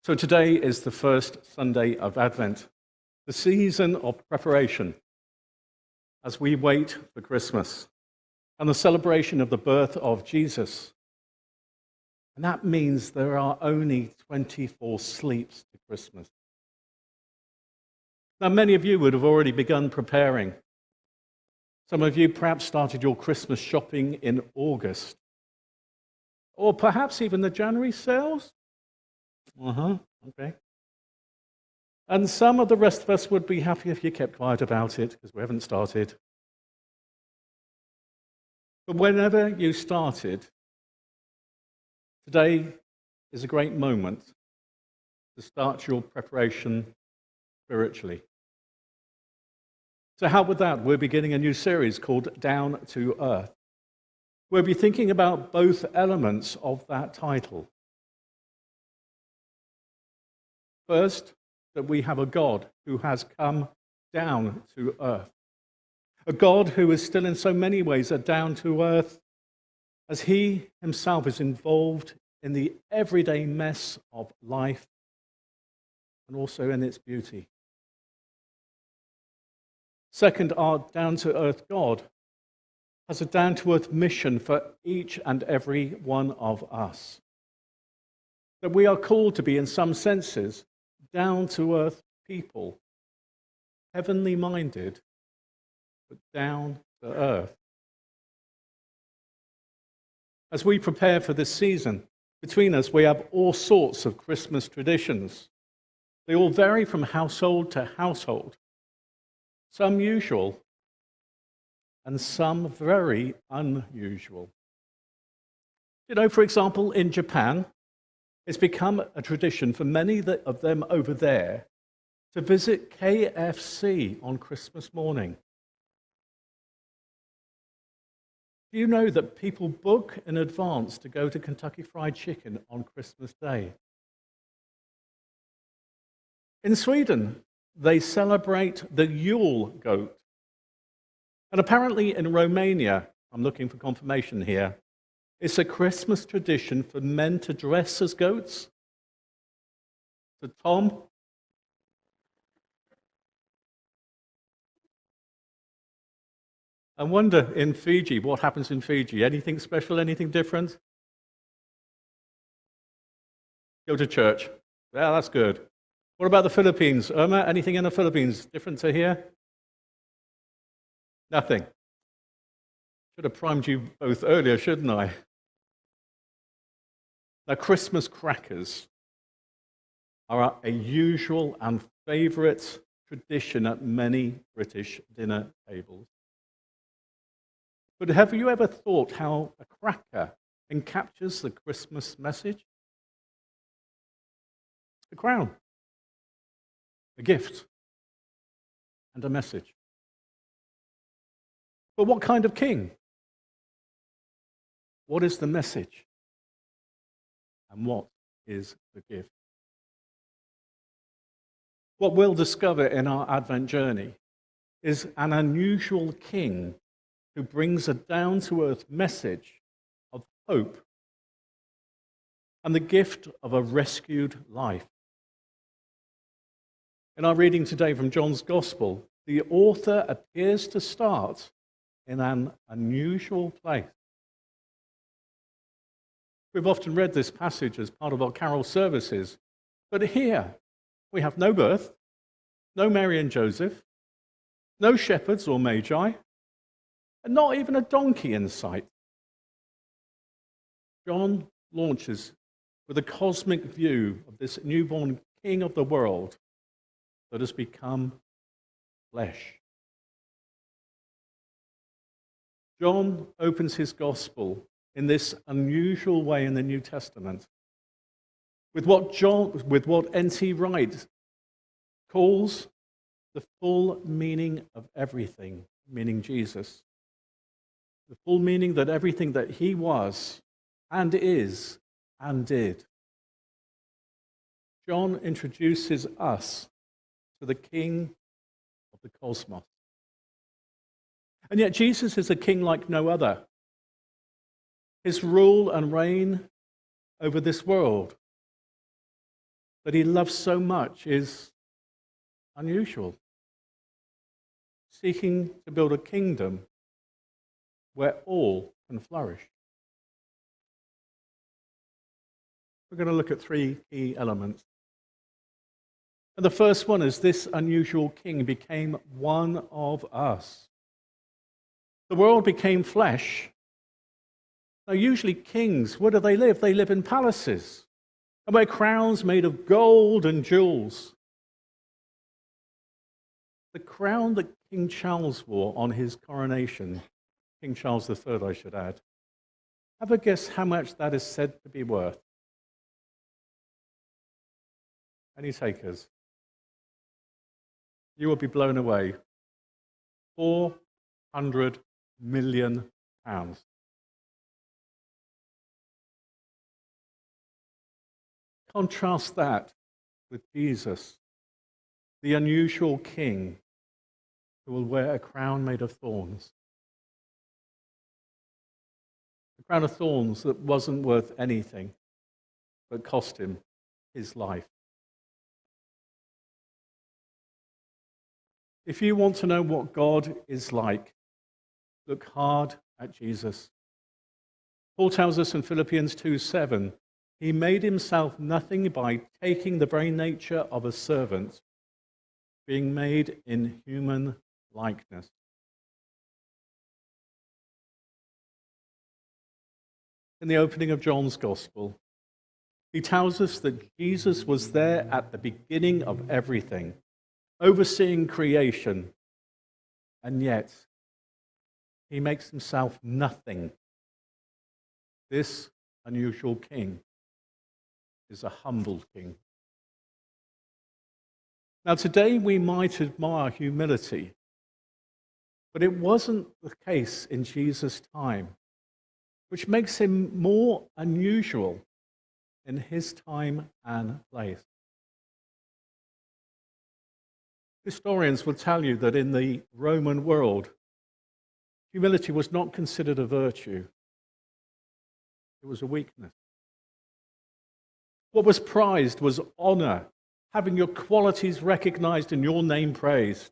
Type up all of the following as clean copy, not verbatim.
So today is the first Sunday of Advent, the season of preparation as we wait for Christmas and the celebration of the birth of Jesus. And that means there are only 24 sleeps to Christmas. Now, many of you would have already begun preparing. Some of you perhaps started your Christmas shopping in August, or perhaps even the January sales. Okay. And some of the rest of us would be happy if you kept quiet about it, because we haven't started. But whenever you started, today is a great moment to start your preparation spiritually. So how with that, we're beginning a new series called Down to Earth. We'll be thinking about both elements of that title. First, that we have a God who has come down to earth. A God who is still in so many ways a down to earth, as he himself is involved in the everyday mess of life and also in its beauty. Second, our down to earth God has a down to earth mission for each and every one of us. That we are called to be, in some senses, down-to-earth people, heavenly minded, but down to earth. As we prepare for this season, between us we have all sorts of Christmas traditions. They all vary from household to household, some usual and some very unusual. You know, for example, in Japan, it's become a tradition for many of them over there to visit KFC on Christmas morning. Do you know that people book in advance to go to Kentucky Fried Chicken on Christmas Day? In Sweden, they celebrate the Yule goat. And apparently in Romania, I'm looking for confirmation here, it's a Christmas tradition for men to dress as goats. So Tom, I wonder in Fiji, what happens in Fiji? Anything special, anything different? Go to church. Yeah, that's good. What about the Philippines? Irma, anything in the Philippines different to here? Nothing. Should have primed you both earlier, shouldn't I? Now, Christmas crackers are a usual and favourite tradition at many British dinner tables. But have you ever thought how a cracker encaptures the Christmas message? A crown, a gift, and a message. But what kind of king? What is the message? And what is the gift? What we'll discover in our Advent journey is an unusual king who brings a down-to-earth message of hope and the gift of a rescued life. In our reading today from John's Gospel, the author appears to start in an unusual place. We've often read this passage as part of our carol services, but here we have no birth, no Mary and Joseph, no shepherds or magi, and not even a donkey in sight. John launches with a cosmic view of this newborn king of the world that has become flesh. John opens his gospel in this unusual way in the New Testament with what N.T. Wright calls the full meaning of everything, meaning Jesus. The full meaning that everything that he was and is and did. John introduces us to the King of the cosmos. And yet Jesus is a king like no other. His rule and reign over this world that he loves so much is unusual. Seeking to build a kingdom where all can flourish. We're going to look at three key elements. And the first one is this unusual king became one of us. The world became flesh. Now, usually kings, where do they live? They live in palaces and wear crowns made of gold and jewels. The crown that King Charles wore on his coronation, King Charles III, I should add, have a guess how much that is said to be worth? Any takers? You will be blown away. £400 million. Contrast that with Jesus, the unusual king who will wear a crown made of thorns. A crown of thorns that wasn't worth anything, but cost him his life. If you want to know what God is like, look hard at Jesus. Paul tells us in Philippians 2:7, he made himself nothing by taking the very nature of a servant, being made in human likeness. In the opening of John's Gospel, he tells us that Jesus was there at the beginning of everything, overseeing creation, and yet he makes himself nothing. This unusual king is a humble king. Now, today we might admire humility, but it wasn't the case in Jesus' time, which makes him more unusual in his time and place. Historians will tell you that in the Roman world, humility was not considered a virtue. It was a weakness. What was prized was honor, having your qualities recognized and your name praised.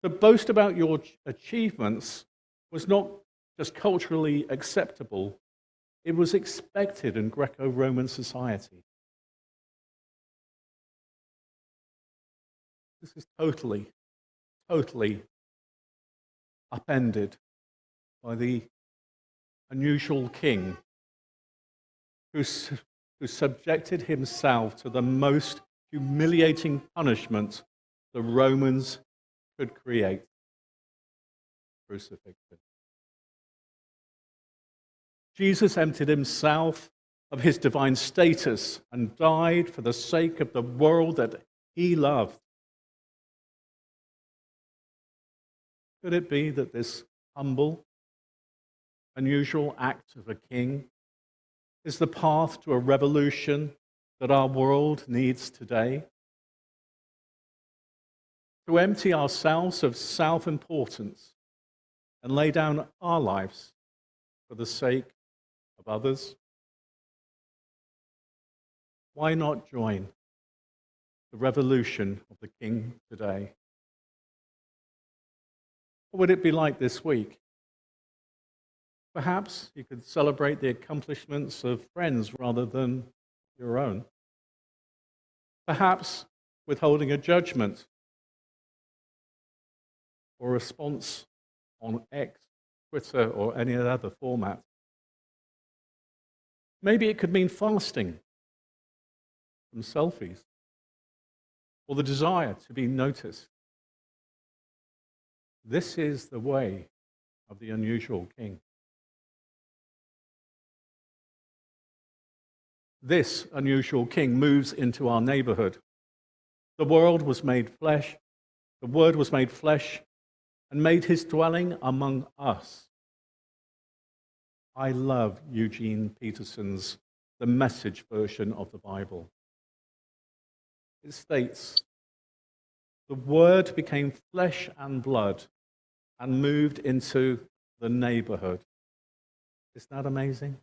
To boast about your achievements was not just culturally acceptable, it was expected in Greco-Roman society. This is totally upended by the unusual king who subjected himself to the most humiliating punishment the Romans could create: crucifixion. Jesus emptied himself of his divine status and died for the sake of the world that he loved. Could it be that this humble, unusual act of a king is the path to a revolution that our world needs today? To empty ourselves of self-importance and lay down our lives for the sake of others? Why not join the revolution of the King today? What would it be like this week? Perhaps you could celebrate the accomplishments of friends rather than your own. Perhaps withholding a judgment or response on X, Twitter, or any other format. Maybe it could mean fasting from selfies or the desire to be noticed. This is the way of the unusual king. This unusual king moves into our neighborhood. The Word was made flesh and made his dwelling among us. I love Eugene Peterson's The Message version of the Bible. It states, "The Word became flesh and blood and moved into the neighborhood." Isn't that amazing?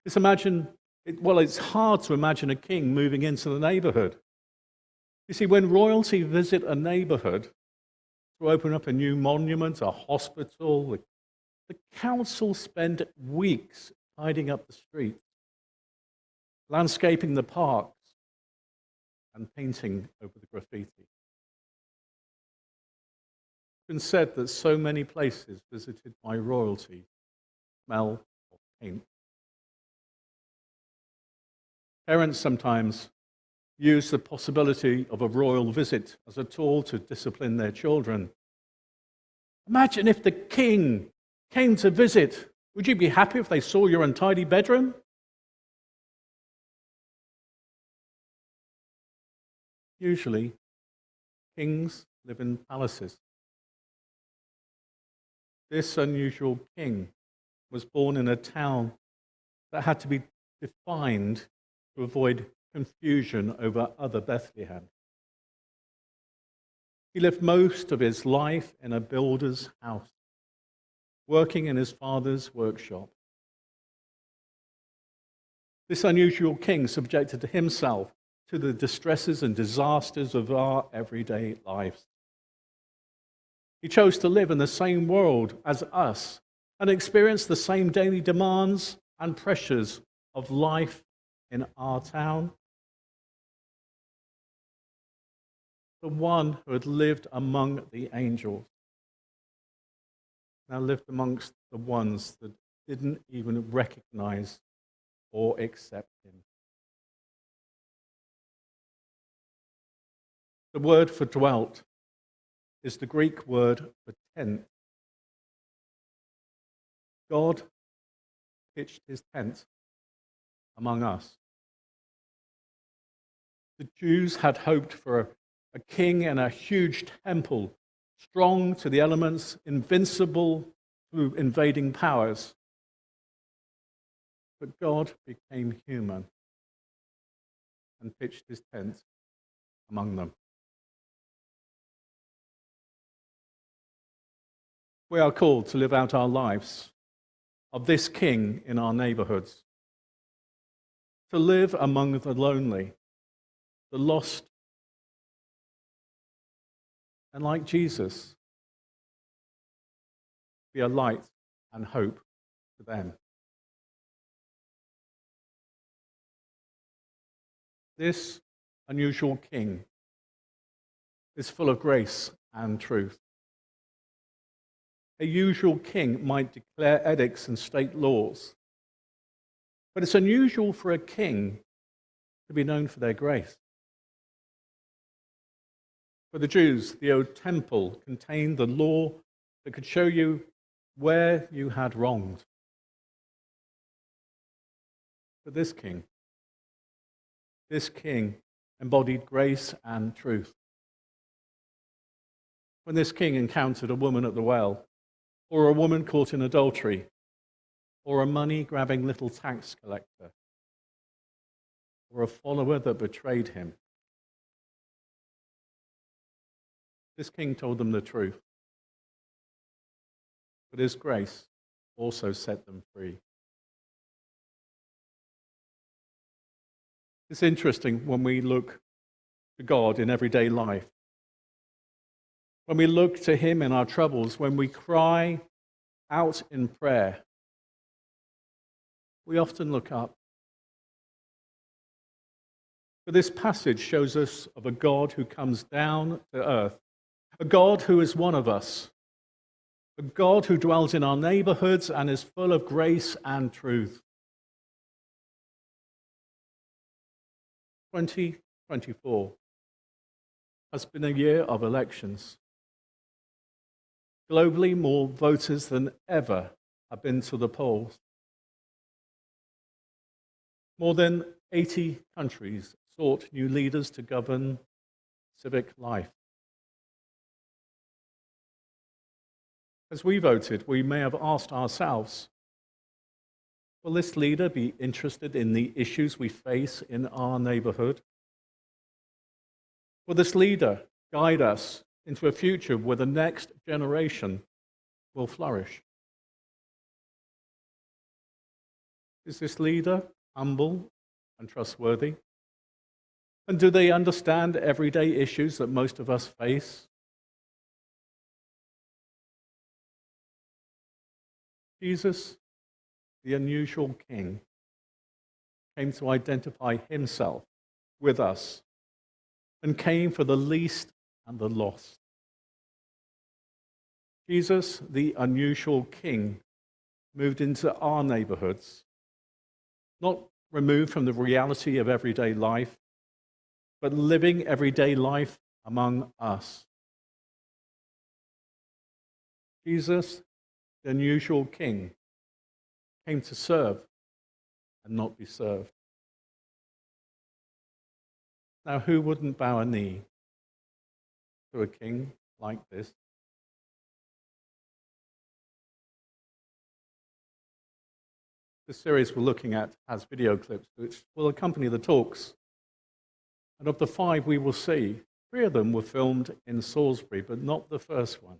Just imagine It's hard to imagine a king moving into the neighborhood. You see, when royalty visit a neighborhood to open up a new monument, a hospital, the council spend weeks tidying up the streets, landscaping the parks, and painting over the graffiti. It's been said that so many places visited by royalty smell of paint. Parents sometimes use the possibility of a royal visit as a tool to discipline their children. Imagine if the king came to visit. Would you be happy if they saw your untidy bedroom? Usually, kings live in palaces. This unusual king was born in a town that had to be defined to avoid confusion over other Bethlehem. He lived most of his life in a builder's house, working in his father's workshop. This unusual king subjected himself to the distresses and disasters of our everyday lives. He chose to live in the same world as us and experience the same daily demands and pressures of life in our town. The one who had lived among the angels now lived amongst the ones that didn't even recognize or accept him. The word for dwelt is the Greek word for tent. God pitched his tent among us. The Jews had hoped for a king and a huge temple, strong to the elements, invincible to invading powers. But God became human and pitched his tent among them. We are called to live out our lives of this king in our neighborhoods, to live among the lonely, the lost, and like Jesus, be a light and hope to them. This unusual king is full of grace and truth. A usual king might declare edicts and state laws, but it's unusual for a king to be known for their grace. For the Jews, the old temple contained the law that could show you where you had wronged. But this king embodied grace and truth. When this king encountered a woman at the well, or a woman caught in adultery, or a money-grabbing little tax collector, or a follower that betrayed him, this king told them the truth. But his grace also set them free. It's interesting when we look to God in everyday life. When we look to him in our troubles, when we cry out in prayer, we often look up. But this passage shows us of a God who comes down to earth, a God who is one of us, a God who dwells in our neighborhoods and is full of grace and truth. 2024 has been a year of elections. Globally, more voters than ever have been to the polls. More than 80 countries sought new leaders to govern civic life. As we voted, we may have asked ourselves, will this leader be interested in the issues we face in our neighborhood? Will this leader guide us into a future where the next generation will flourish? Is this leader humble and trustworthy? And do they understand everyday issues that most of us face? Jesus, the unusual King, came to identify himself with us and came for the least and the lost. Jesus, the unusual King, moved into our neighborhoods, not removed from the reality of everyday life, but living everyday life among us. Jesus, the unusual King, came to serve and not be served. Now, who wouldn't bow a knee to a king like this? This series we're looking at has video clips which will accompany the talks. And of the 5 we will see, 3 of them were filmed in Salisbury, but not the first one.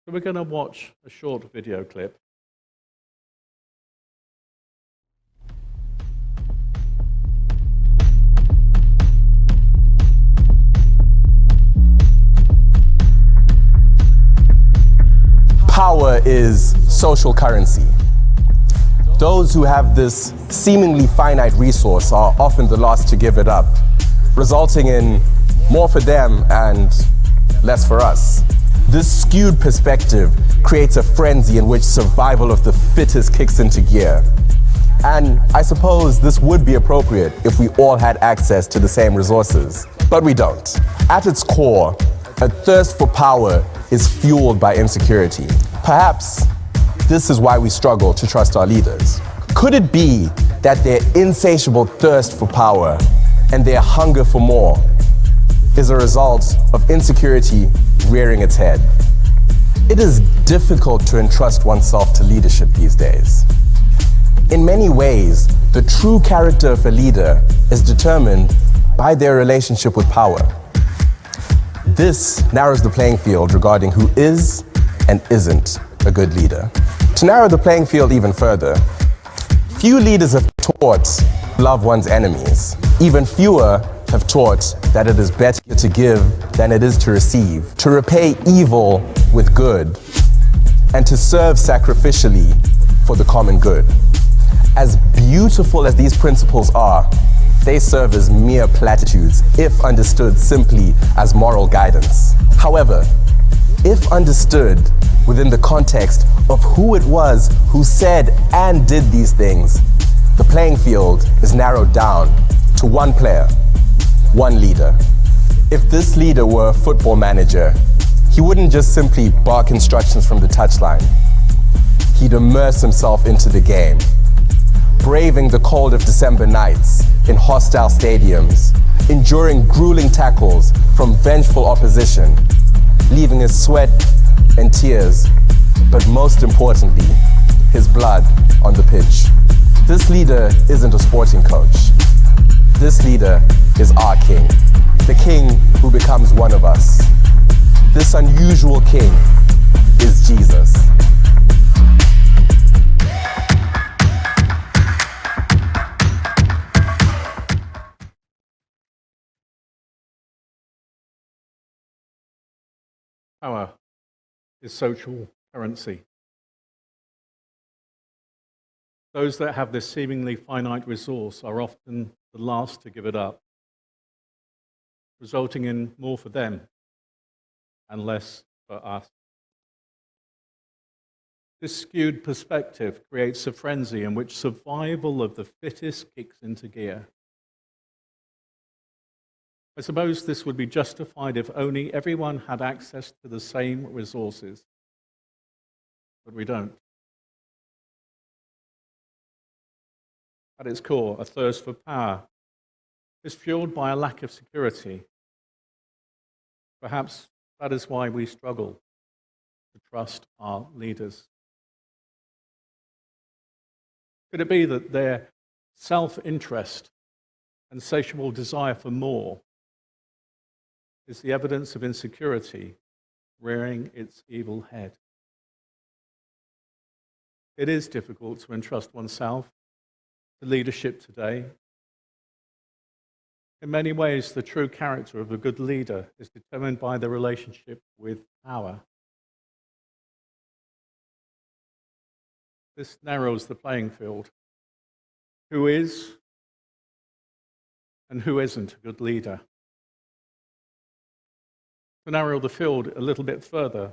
So we're going to watch a short video clip. Power is social currency. Those who have this seemingly finite resource are often the last to give it up, resulting in more for them and less for us. This skewed perspective creates a frenzy in which survival of the fittest kicks into gear. And I suppose this would be appropriate if we all had access to the same resources, but we don't. At its core, a thirst for power is fueled by insecurity. Perhaps this is why we struggle to trust our leaders. Could it be that their insatiable thirst for power and their hunger for more is a result of insecurity rearing its head? It is difficult to entrust oneself to leadership these days. In many ways, the true character of a leader is determined by their relationship with power. This narrows the playing field regarding who is and isn't a good leader. To narrow the playing field even further, few leaders have taught to love one's enemies. Even fewer have taught that it is better to give than it is to receive, to repay evil with good, and to serve sacrificially for the common good. As beautiful as these principles are, they serve as mere platitudes if understood simply as moral guidance. However, if understood within the context of who it was who said and did these things, the playing field is narrowed down to one player, one leader. If this leader were a football manager, he wouldn't just simply bark instructions from the touchline. He'd immerse himself into the game, braving the cold of December nights in hostile stadiums, enduring grueling tackles from vengeful opposition, leaving his sweat and tears, but most importantly, his blood on the pitch. This leader isn't a sporting coach. This leader is our king, the king who becomes one of us. This unusual king is Jesus. Power is social currency. Those that have this seemingly finite resource are often the last to give it up, resulting in more for them and less for us. This skewed perspective creates a frenzy in which survival of the fittest kicks into gear. I suppose this would be justified if only everyone had access to the same resources, but we don't. At its core, a thirst for power is fueled by a lack of security. Perhaps that is why we struggle to trust our leaders. Could it be that their self-interest and insatiable desire for more is the evidence of insecurity rearing its evil head? It is difficult to entrust oneself to leadership today. In many ways, the true character of a good leader is determined by the relationship with power. This narrows the playing field. Who is and who isn't a good leader? To narrow the field a little bit further,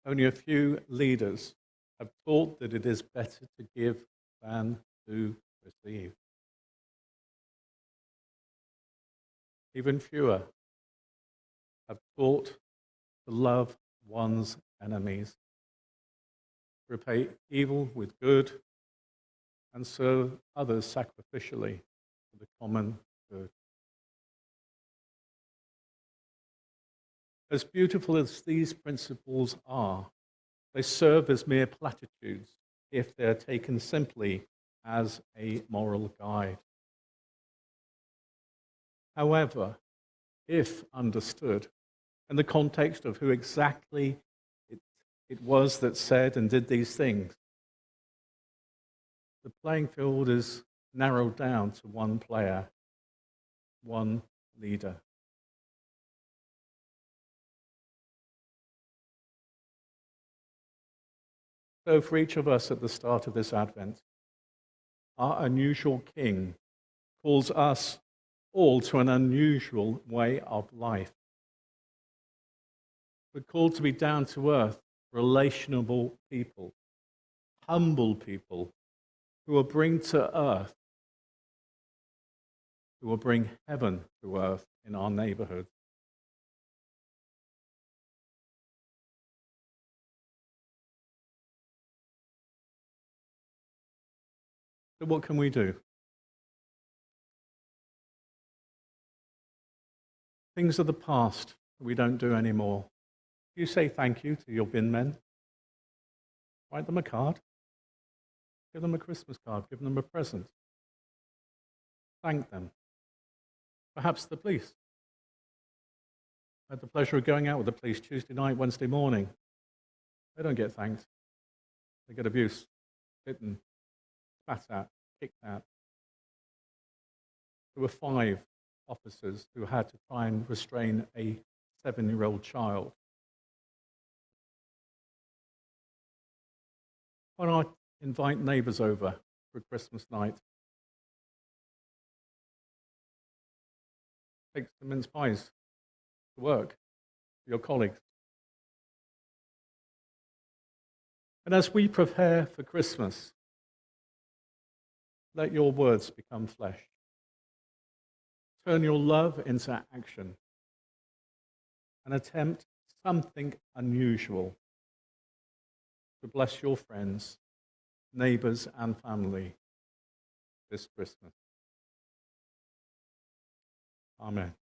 only a few leaders have taught that it is better to give than to receive. Even fewer have taught to love one's enemies, repay evil with good, and serve others sacrificially for the common good. As beautiful as these principles are, they serve as mere platitudes if they're taken simply as a moral guide. However, if understood in the context of who exactly it was that said and did these things, the playing field is narrowed down to one player, one leader. So for each of us at the start of this Advent, our unusual King calls us all to an unusual way of life. We're called to be down-to-earth, relational people, humble people who will bring to earth, who will bring heaven to earth in our neighborhood. So what can we do? Things of the past that we don't do anymore. You say thank you to your bin men. Write them a card. Give them a Christmas card. Give them a present. Thank them. Perhaps the police. I had the pleasure of going out with the police Tuesday night, Wednesday morning. They don't get thanked. They get abuse, bitten, spat at, kicked at. There were 5 officers who had to try and restrain a 7-year-old child. Why not invite neighbours over for a Christmas night? Take some mince pies to work for your colleagues. And as we prepare for Christmas, let your words become flesh. Turn your love into action and attempt something unusual to bless your friends, neighbours, and family this Christmas. Amen.